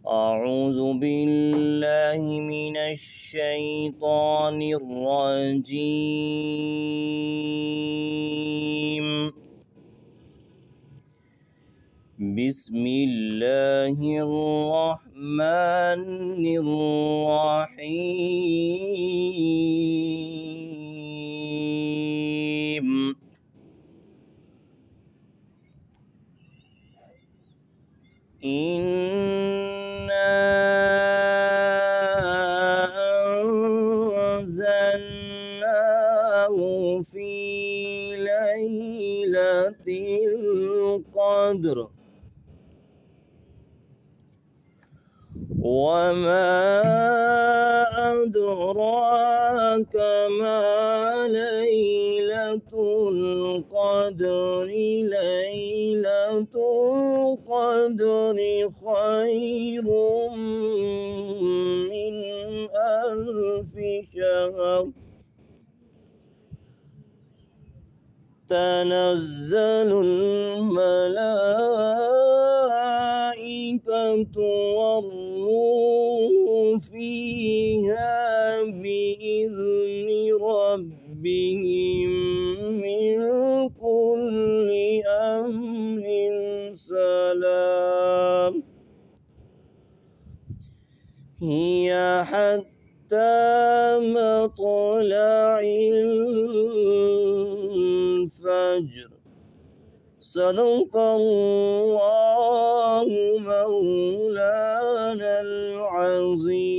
أعوذ بالله من الشيطان الرجيم. بسم الله الرحمن الرحيم. إنا أنزلناه في ليلة القدر وما أدراك ما ليلة القدر. ليلة القدر خير من 1000 شهر. تنزل الملائكة والروح فيها بإذن ربهم من كل أمر سلام. هي حتى مطلع الفجر. صدق الله مولانا العظيم.